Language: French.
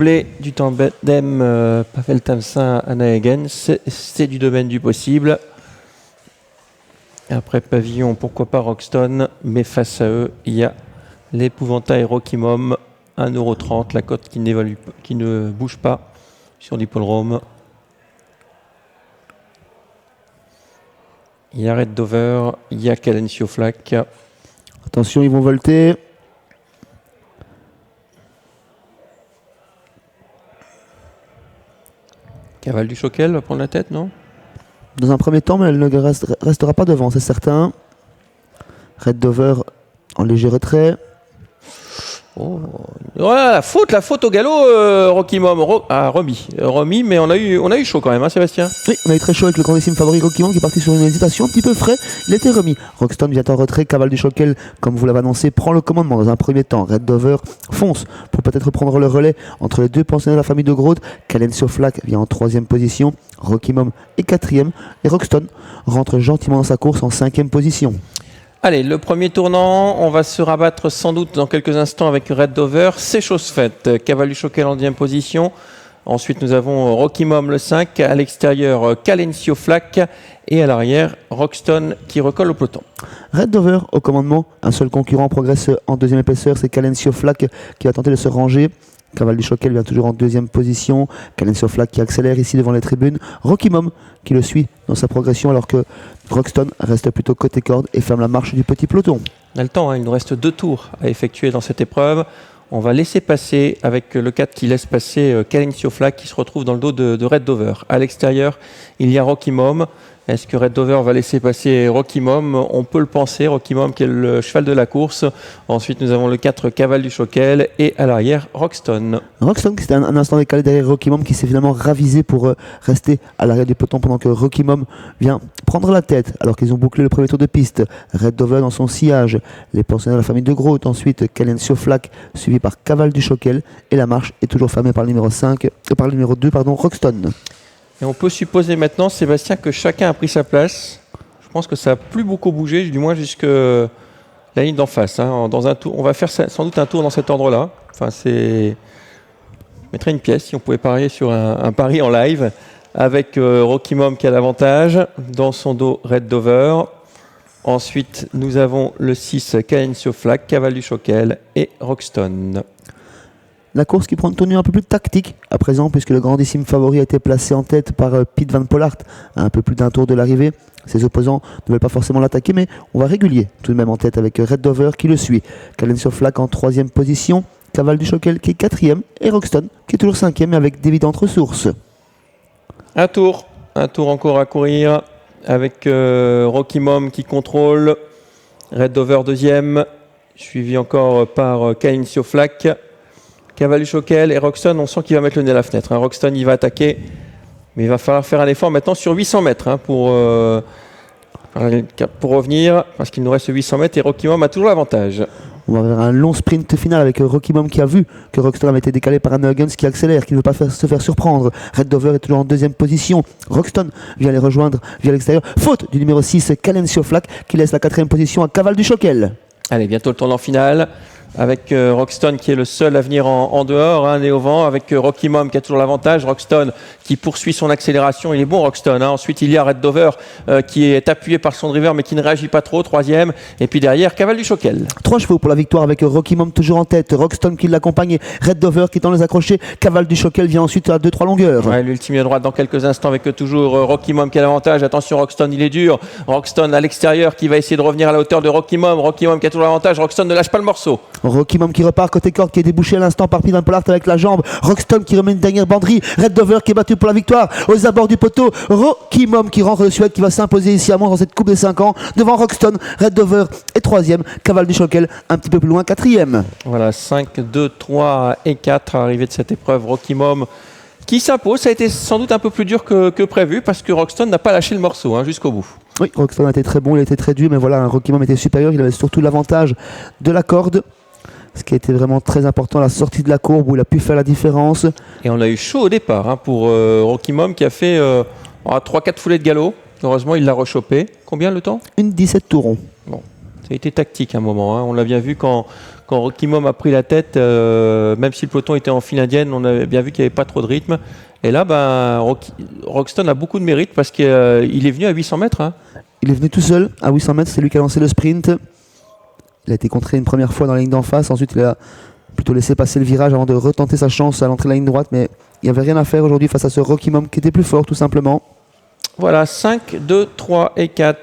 Blé du tandem Pavel Tamsin Anaegen, c'est du domaine du possible. Après Pavillon, pourquoi pas Roxton, mais face à eux, il y a l'épouvantail Rokimom, 1,30 €, la cote qui ne bouge pas sur l'hippodrome. Il y a Red Dover, il y a Calencio Flack. Attention, ils vont volter. Cavale du Choquel va prendre la tête, non? Dans un premier temps, mais elle ne restera pas devant, c'est certain. Red Dover en léger retrait. Oh. Voilà, la faute au galop, Rokimom. Romy, mais on a eu chaud quand même, hein, Sébastien? Oui, on a eu très chaud avec le grandissime favori Rokimom qui est parti sur une hésitation un petit peu frais. Il était remis. Roxton vient en retrait. Cavale du Choquel, comme vous l'avez annoncé, prend le commandement dans un premier temps. Red Dover fonce pour peut-être prendre le relais entre les deux pensionnaires de la famille de Groth. Calencio Flack vient en troisième position. Rokimom est quatrième. Et Roxton rentre gentiment dans sa course en cinquième position. Allez, le premier tournant, on va se rabattre sans doute dans quelques instants avec Red Dover. C'est chose faite. Cavale du Choquel en 10e position. Ensuite, nous avons Rokimom le 5. À l'extérieur, Calencio Flack. Et à l'arrière, Roxton qui recolle au peloton. Red Dover au commandement. Un seul concurrent progresse en deuxième épaisseur. C'est Calencio Flack qui va tenter de se ranger. Cavale du Choquel vient toujours en deuxième position. Calencio Flack qui accélère ici devant les tribunes. Rokimom qui le suit dans sa progression alors que Roxton reste plutôt côté corde et ferme la marche du petit peloton. On a le temps, hein, il nous reste 2 tours à effectuer dans cette épreuve. On va laisser passer avec le 4 qui laisse passer Calencio Flack qui se retrouve dans le dos de Red Dover. À l'extérieur, il y a Rokimom. Est-ce que Red Dover va laisser passer Rokimom? On peut le penser, Rokimom qui est le cheval de la course. Ensuite, nous avons le 4 Cavale du Choquel et à l'arrière, Roxton. Roxton qui était un instant décalé derrière Rokimom qui s'est finalement ravisé pour rester à l'arrière du peloton pendant que Rokimom vient prendre la tête alors qu'ils ont bouclé le premier tour de piste. Red Dover dans son sillage, les pensionnaires de la famille de Groth, ensuite Calencio Flack suivi par Cavale du Choquel et la marche est toujours fermée par le numéro 2, Roxton. Et on peut supposer maintenant, Sébastien, que chacun a pris sa place. Je pense que ça n'a plus beaucoup bougé, du moins jusqu'à la ligne d'en face. Hein. Dans un tour, on va faire sans doute un tour dans cet ordre-là. Enfin, je mettrais une pièce si on pouvait parier sur un pari en live avec Rokimom qui a l'avantage. Dans son dos, Red Dover. Ensuite, nous avons le 6, Calencio Flack, Cavale du Choquel et Roxton. La course qui prend une tournure un peu plus tactique à présent puisque le grandissime favori a été placé en tête par Piet van Pollard à un peu plus d'un tour de l'arrivée. Ses opposants ne veulent pas forcément l'attaquer mais on va régulier tout de même en tête avec Red Dover qui le suit. Calencio Flack en 3e position, Cavale du Choquel qui est 4e et Roxton qui est toujours 5e mais avec d'évidentes ressources. Un tour encore à courir avec Rokimom qui contrôle, Red Dover 2e, suivi encore par Calencio Flack. Cavale du Choquel et Roxton, on sent qu'il va mettre le nez à la fenêtre. Hein. Roxton, il va attaquer, mais il va falloir faire un effort maintenant sur 800 mètres hein, pour revenir, parce qu'il nous reste 800 mètres et Rokimom a toujours l'avantage. On va vers un long sprint final avec Rokimom qui a vu que Roxton avait été décalé par un Huggins qui accélère, qui ne veut pas se faire surprendre. Red Dover est toujours en 2e position. Roxton vient les rejoindre via l'extérieur. Faute du numéro 6, Calencio Flack, qui laisse la 4e position à Cavale du Choquel. Allez, bientôt le tournant final. Avec Roxton qui est le seul à venir en dehors, hein, nez au vent, avec Rokimom qui a toujours l'avantage, Roxton qui poursuit son accélération, il est bon Roxton, hein. Ensuite il y a Red Dover qui est appuyé par son driver mais qui ne réagit pas trop, 3e, et puis derrière Cavale du Choquel. 3 chevaux pour la victoire avec Rokimom toujours en tête, Roxton qui l'accompagne, Red Dover qui tend les accrocher, Cavale du Choquel vient ensuite à 2-3 longueurs. Ouais, l'ultime à droite dans quelques instants avec toujours Rokimom qui a l'avantage, attention Roxton il est dur, Roxton à l'extérieur qui va essayer de revenir à la hauteur de Rokimom qui a toujours l'avantage, Roxton ne lâche pas le morceau. Rokimom qui repart côté corde qui est débouché à l'instant par Piet van Pollard avec la jambe. Roxton qui remet une dernière banderie. Red Dover qui est battu pour la victoire aux abords du poteau. Rokimom qui rentre le Suède qui va s'imposer ici à Mons dans cette coupe des 5 ans devant Roxton. Red Dover est 3e. Cavale du Choquel un petit peu plus loin 4e. Voilà 5, 2, 3 et 4 à l'arrivée de cette épreuve. Rokimom qui s'impose. Ça a été sans doute un peu plus dur que prévu parce que Roxton n'a pas lâché le morceau hein, jusqu'au bout. Oui, Roxton a été très bon, il a été très dur mais voilà, Rokimom était supérieur. Il avait surtout l'avantage de la corde. Ce qui a été vraiment très important à la sortie de la courbe où il a pu faire la différence. Et on a eu chaud au départ hein, pour Rokimom qui a fait 3-4 foulées de galop. Heureusement, il l'a rechopé. Combien le temps? Une 17 tourons. Bon, Ça a été tactique à un moment. Hein. On l'a bien vu quand Rocky Mom a pris la tête, même si le peloton était en file indienne, on avait bien vu qu'il n'y avait pas trop de rythme. Et là, Roxton a beaucoup de mérite parce qu'il est venu à 800 mètres. Hein. Il est venu tout seul à 800 mètres, c'est lui qui a lancé le sprint. Il a été contré une première fois dans la ligne d'en face, ensuite il a plutôt laissé passer le virage avant de retenter sa chance à l'entrée de la ligne droite, mais il n'y avait rien à faire aujourd'hui face à ce Rocky Mom qui était plus fort tout simplement. Voilà, 5, 2, 3 et 4.